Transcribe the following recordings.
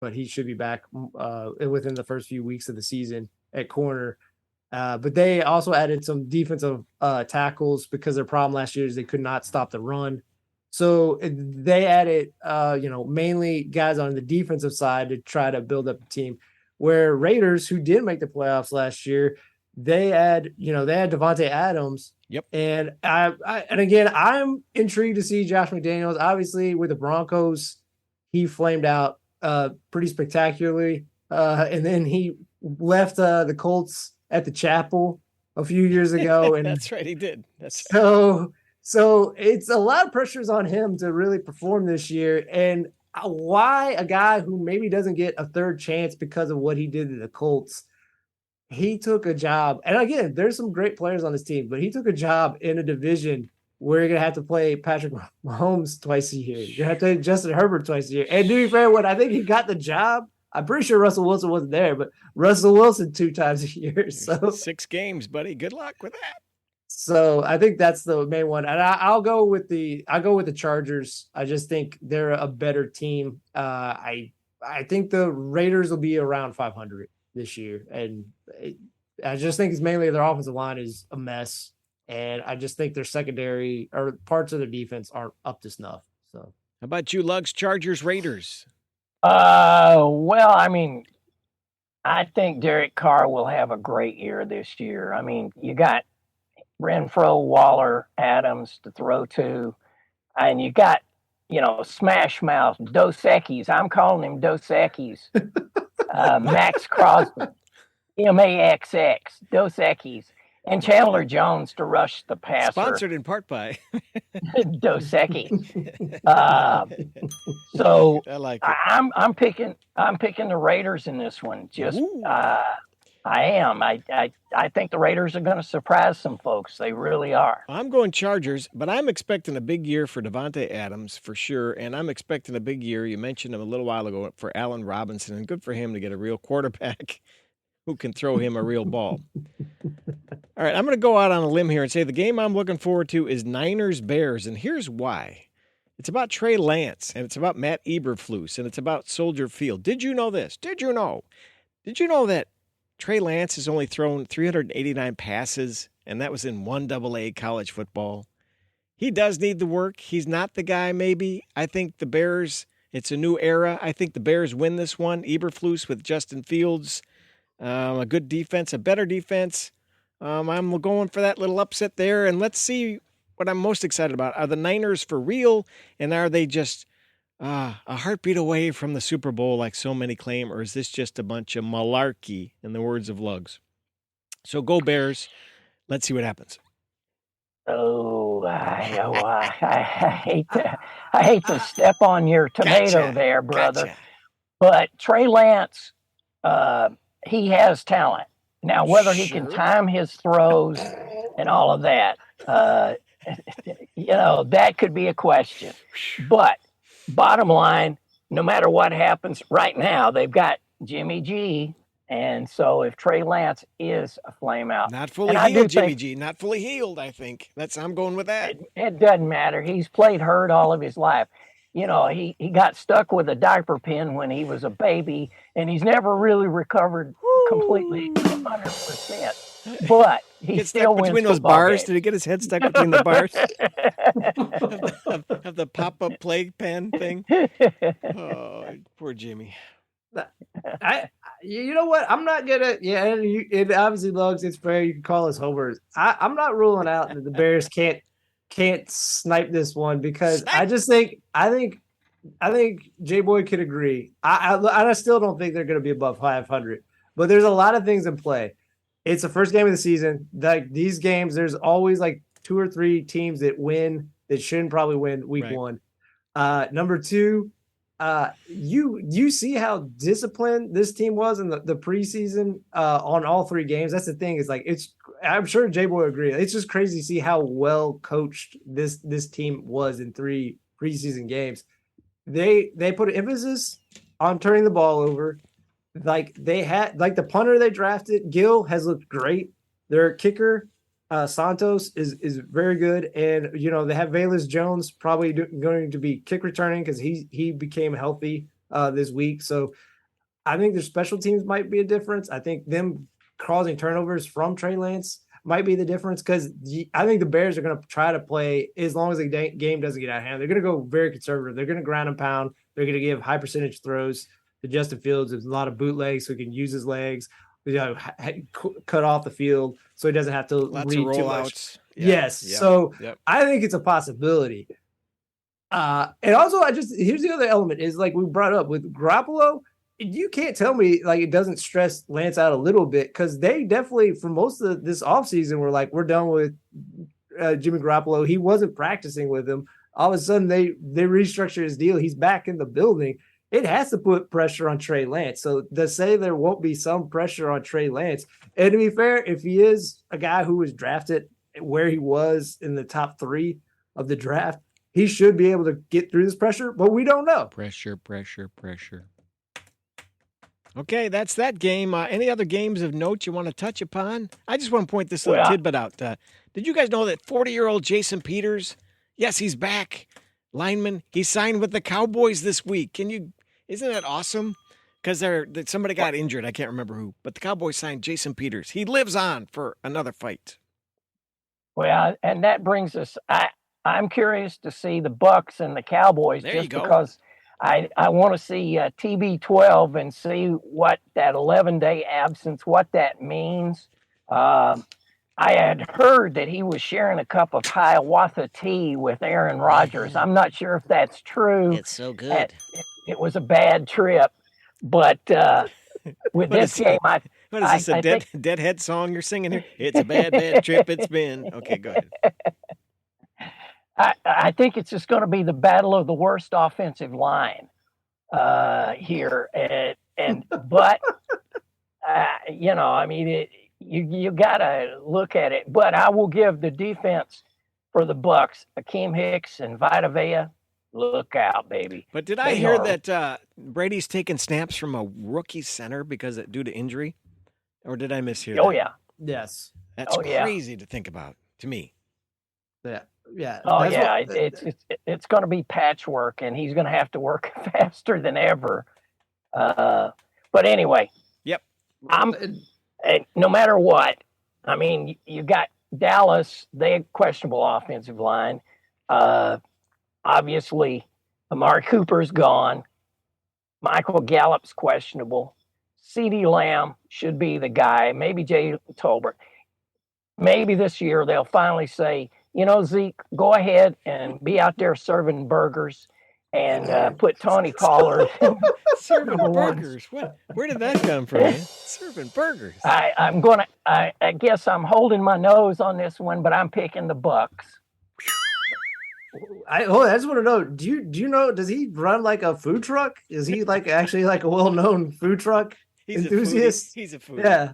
but he should be back within the first few weeks of the season at corner. But they also added some defensive tackles because their problem last year is they could not stop the run. So they added, mainly guys on the defensive side to try to build up the team. Where Raiders, who did make the playoffs last year, they had Devontae Adams. Yep. And again, I'm intrigued to see Josh McDaniels. Obviously, with the Broncos, he flamed out pretty spectacularly, and then he left the Colts at the chapel a few years ago. And that's right, he did. That's right. So it's a lot of pressures on him to really perform this year. And why a guy who maybe doesn't get a third chance because of what he did to the Colts, he took a job. And again, there's some great players on this team, but he took a job in a division where you're going to have to play Patrick Mahomes twice a year. You're going to have to play Justin Herbert twice a year. And to be fair, when I think he got the job, I'm pretty sure Russell Wilson wasn't there, but Russell Wilson 2 times a year. So 6 games, buddy. Good luck with that. So I think that's the main one. And I'll go with the Chargers. I just think they're a better team. I think the Raiders will be around 500 this year. And I just think it's mainly their offensive line is a mess. And I just think their secondary or parts of their defense aren't up to snuff. So how about you, Lugs? Chargers, Raiders? Well, I mean, I think Derek Carr will have a great year this year. I mean, you got Renfro, Waller, Adams to throw to, and you got, smash mouth Dos Equis. I'm calling him Dos Equis. Max Crosby, MAXX, Dos Equis, and Chandler Jones to rush the passer. Sponsored in part by Dos Equis. So I like it. I'm picking the Raiders in this one. I am. I think the Raiders are going to surprise some folks. They really are. I'm going Chargers, but I'm expecting a big year for Devontae Adams for sure, and I'm expecting a big year, you mentioned him a little while ago, for Allen Robinson, and good for him to get a real quarterback who can throw him a real ball. All right, I'm going to go out on a limb here and say the game I'm looking forward to is Niners-Bears, and here's why. It's about Trey Lance, and it's about Matt Eberflus, and it's about Soldier Field. Did you know this? Did you know that Trey Lance has only thrown 389 passes, and that was in 1AA college football? He does need the work. He's not the guy, maybe. I think the Bears, it's a new era. I think the Bears win this one. Eberflus with Justin Fields, a good defense, a better defense. I'm going for that little upset there, and let's see what I'm most excited about. Are the Niners for real, and are they just a heartbeat away from the Super Bowl like so many claim, or is this just a bunch of malarkey, in the words of Lugs? So go Bears. Let's see what happens. Oh, I hate to step on your tomato there, brother. Gotcha. But Trey Lance, he has talent. Now, whether he can time his throws and all of that, that could be a question. But bottom line, no matter what happens right now, they've got Jimmy G. And so if Trey Lance is a flame out. Not fully healed, Jimmy G. Not fully healed, I think. I'm going with that. It doesn't matter. He's played hurt all of his life. He got stuck with a diaper pin when he was a baby, and he's never really recovered completely 100%. But he still wins between those bars. Games. Did he get his head stuck between the bars of the pop-up play pen thing? Oh, poor Jimmy. You know what? I'm not gonna. Yeah, it obviously Lugs. It's fair. You can call us homers. I'm not ruling out that the Bears can't snipe this one because I think J Boy could agree. I still don't think they're going to be above 500, but there's a lot of things in play. It's the first game of the season. Like these games, there's always like 2 or 3 teams that win that shouldn't probably win week one. Number 2, you see how disciplined this team was in the preseason on all 3 games. That's the thing. Is like I'm sure J Boy agree. It's just crazy to see how well coached this team was in 3 preseason games. They put an emphasis on turning the ball over. Like they had, like the punter they drafted, Gill has looked great. Their kicker, Santos, is very good, and they have Velus Jones probably going to be kick returning because he became healthy this week. So I think their special teams might be a difference. I think them causing turnovers from Trey Lance might be the difference because I think the Bears are going to try to play as long as the game doesn't get out of hand. They're going to go very conservative. They're going to ground and pound. They're going to give high percentage throws to Justin Fields. There's a lot of bootlegs so he can use his legs, cut off the field so he doesn't have to Lots of rollouts. Yes. Yep. So I think it's a possibility. And also, here's the other element is like we brought up with Garoppolo. You can't tell me like it doesn't stress Lance out a little bit because they definitely for most of this offseason were like, we're done with Jimmy Garoppolo. He wasn't practicing with him. All of a sudden they restructured his deal. He's back in the building. It has to put pressure on Trey Lance. So to say there won't be some pressure on Trey Lance, and to be fair, if he is a guy who was drafted where he was in the top 3 of the draft, he should be able to get through this pressure, but we don't know. Pressure. Okay, that's that game. Any other games of note you want to touch upon? I just want to point this little tidbit out. Did you guys know that 40-year-old Jason Peters, yes, he's back, lineman, he signed with the Cowboys this week. Isn't that awesome? Because somebody got injured. I can't remember who, but the Cowboys signed Jason Peters. He lives on for another fight. Well, and that brings us. I'm curious to see the Bucks and the Cowboys because I want to see TB12 and see what that 11-day absence, what that means. I had heard that he was sharing a cup of Hiawatha tea with Aaron Rodgers. I'm not sure if that's true. It's so good. It was a bad trip, but with this game, what is this, a Deadhead song you're singing here? It's a bad, bad trip it's been. Okay, go ahead. I think it's just going to be the battle of the worst offensive line here, but I mean, you got to look at it. But I will give the defense for the Bucks, Akeem Hicks and Vita Vea. Look out, baby! But did I hear that Brady's taking snaps from a rookie center due to injury, or did I mishear that? Oh yeah, yes, that's crazy to think about to me. Yeah. Oh yeah, it's going to be patchwork, and he's going to have to work faster than ever. But anyway, yep. No matter what, I mean, you got Dallas. They had questionable offensive line. Obviously, Amari Cooper's gone. Michael Gallup's questionable. CeeDee Lamb should be the guy. Maybe Jay Tolbert. Maybe this year they'll finally say, Zeke, go ahead and be out there serving burgers and put Tony Pollard. Serving burgers? What? Where did that come from, man? Serving burgers. I guess I'm holding my nose on this one, but I'm picking the Bucks. I just want to know, do you know, does he run like a food truck? Is he actually a well-known food truck enthusiast? He's a foodie. Yeah.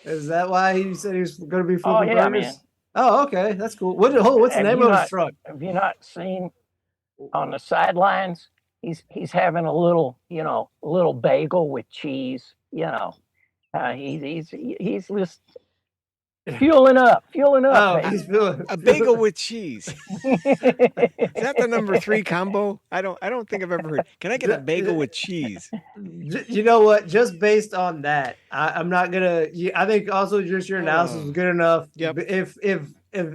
Is that why he said he was going to be food burgers? Man. Oh, okay. That's cool. What's the name of his truck? Have you not seen on the sidelines? He's having a little bagel with cheese. He's just fueling up. Oh, he's feeling a bagel with cheese. Is that the number 3 combo? I don't think I've ever heard. Can I get a bagel with cheese? You know what? Just based on that, I'm not gonna. I think also just your analysis is good enough. Yep. If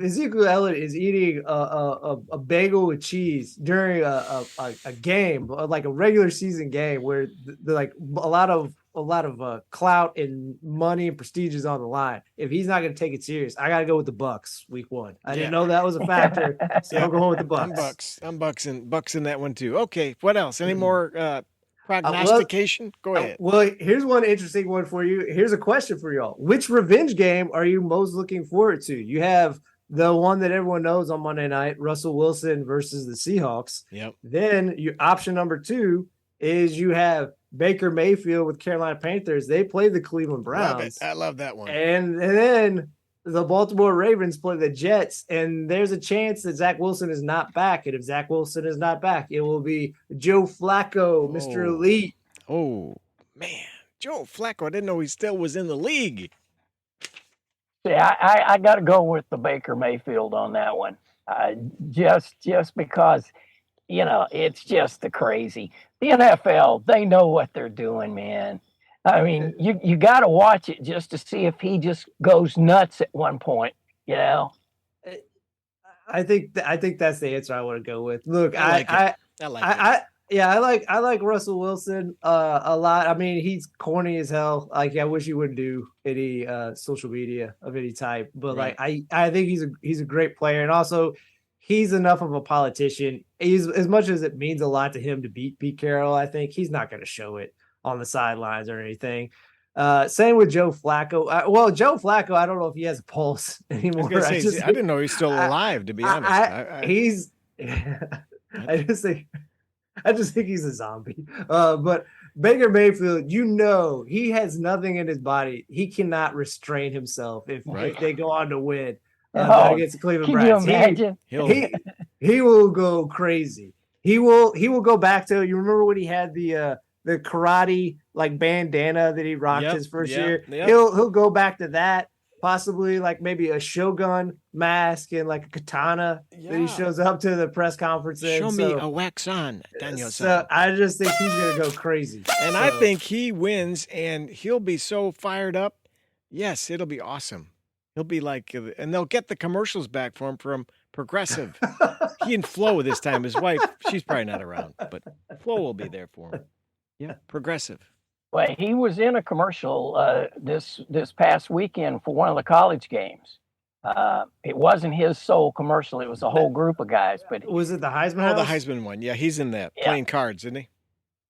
Ezekiel Elliott is eating a bagel with cheese during a game, like a regular season game, where like a lot of clout and money and prestige is on the line. If he's not going to take it serious, I got to go with the Bucks week 1. I didn't know that was a factor, so I'm going with the Bucks. I'm Bucks in that one too. Okay, what else? Any more prognostication? Go ahead. Well, here's one interesting one for you. Here's a question for y'all. Which revenge game are you most looking forward to? You have the one that everyone knows on Monday night, Russell Wilson versus the Seahawks. Yep. Then option number 2 is you have Baker Mayfield with Carolina Panthers. They play the Cleveland Browns. I love that one. And then the Baltimore Ravens play the Jets, and there's a chance that Zach Wilson is not back. And if Zach Wilson is not back, it will be Joe Flacco, Mr. Elite. Oh, man. Joe Flacco, I didn't know he still was in the league. Yeah, I got to go with the Baker Mayfield on that one. Just because, it's just the crazy. The NFL, they know what they're doing, man. I mean, you got to watch it just to see if he just goes nuts at one point. You know. I think that's the answer I want to go with. Look, I like it. I like Russell Wilson a lot. I mean, he's corny as hell. Like, I wish he wouldn't do any social media of any type. But Right. like, I think he's a great player, and also he's enough of a politician. He's, as much as it means a lot to him to beat Pete Carroll, I think he's not going to show it on the sidelines or anything. Same with Joe Flacco. Well, Joe Flacco, I don't know if he has a pulse anymore. I didn't know he's still alive, to be honest. He's. I just think he's a zombie. But Baker Mayfield, he has nothing in his body. He cannot restrain himself if they go on to win against the Cleveland Browns. Can you imagine? He will go crazy. He will go back to, you remember when he had the karate like bandana that he rocked his first year? Yep. He'll go back to that. Possibly like maybe a Shogun mask and like a katana that he shows up to the press conference in. Show me a wax on, Daniel. So I just think he's going to go crazy. And I think he wins and he'll be so fired up. Yes, it'll be awesome. He'll be like, and they'll get the commercials back for him from Progressive. He and Flo this time, his wife, she's probably not around, but Flo will be there for him. Yeah, Progressive. Well, he was in a commercial this past weekend for one of the college games. It wasn't his sole commercial; it was a whole group of guys. But was it the Heisman? Oh, the Heisman one. Yeah, he's in that playing cards, isn't he?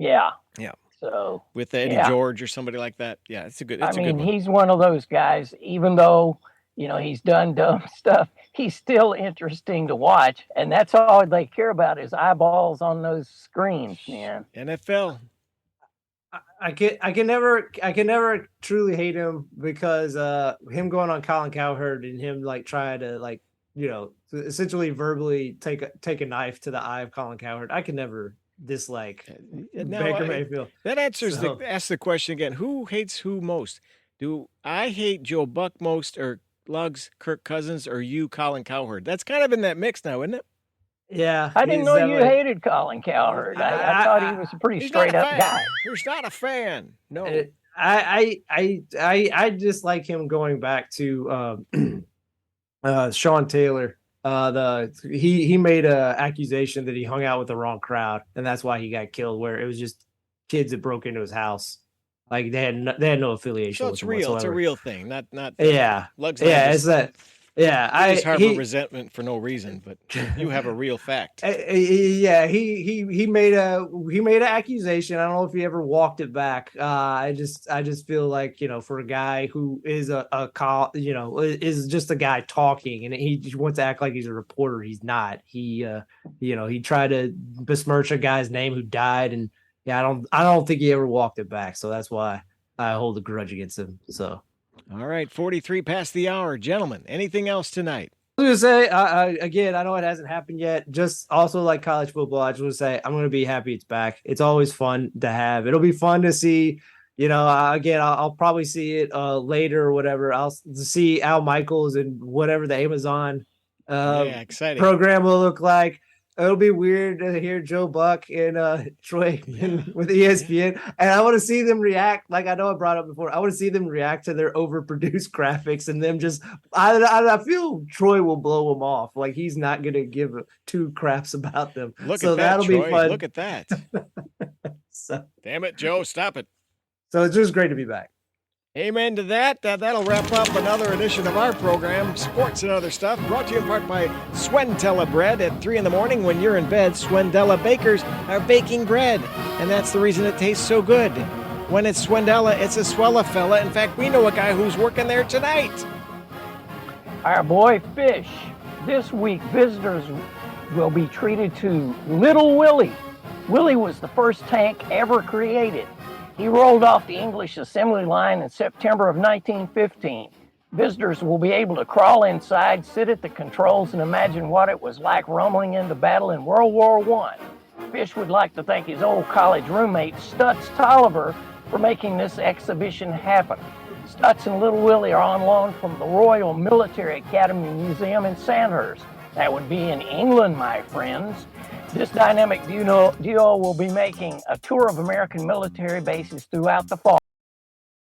Yeah. Yeah. So with Eddie George or somebody like that. Yeah, it's a good. It's I a mean, good one. He's one of those guys. Even though he's done dumb stuff, he's still interesting to watch, and that's all they care about is eyeballs on those screens, man. NFL. I can never truly hate him because him going on Colin Cowherd and him like trying to essentially verbally take a knife to the eye of Colin Cowherd. I can never dislike Baker Mayfield. That answers ask the question again. Who hates who most? Do I hate Joe Buck most, or Lugs, Kirk Cousins, or you, Colin Cowherd? That's kind of in that mix now, isn't it? Yeah, I didn't know you hated Colin Cowherd. I thought he was a pretty straight up guy. He's not a fan. No, I just like him going back to Sean Taylor. He made an accusation that he hung out with the wrong crowd, and that's why he got killed. Where it was just kids that broke into his house. Like they had no affiliation. So it's with real. him It's a real thing. Not. Lugs. Yeah, it's that. Yeah, I harbor resentment for no reason, but you have a real fact. Yeah, he made an accusation. I don't know if he ever walked it back. I just feel like for a guy who is is just a guy talking, and he wants to act like he's a reporter. He's not. He tried to besmirch a guy's name who died, and I don't think he ever walked it back. So that's why I hold a grudge against him. So. All right, 43 past the hour. Gentlemen, anything else tonight? I was going to say, again, I know it hasn't happened yet. Just also like college football, I just want to say I'm going to be happy it's back. It's always fun to have. It'll be fun to see, again, I'll probably see it later or whatever. I'll see Al Michaels and whatever the Amazon exciting program will look like. It'll be weird to hear Joe Buck and Troy with ESPN. And I want to see them react. Like I know I brought up before, I want to see them react to their overproduced graphics and them just, I feel Troy will blow them off. Like he's not going to give two craps about them. Look at that, that'll Troy. be fun. Look at that. Damn it, Joe, stop it. So it's just great to be back. Amen to that. That'll wrap up another edition of our program, Sports and Other Stuff, brought to you in part by Swendella Bread. At 3 in the morning when you're in bed, Swendella bakers are baking bread, and that's the reason it tastes so good. When it's Swendella, it's a swella fella. In fact, we know a guy who's working there tonight. Our boy Fish. This week, visitors will be treated to Little Willie. Willie was the first tank ever created. He rolled off the English assembly line in September of 1915. Visitors will be able to crawl inside, sit at the controls, and imagine what it was like rumbling into battle in World War I. Fish would like to thank his old college roommate, Stuts Toliver, for making this exhibition happen. Stuts and Little Willie are on loan from the Royal Military Academy Museum in Sandhurst. That would be in England, my friends. This dynamic duo will be making a tour of American military bases throughout the fall.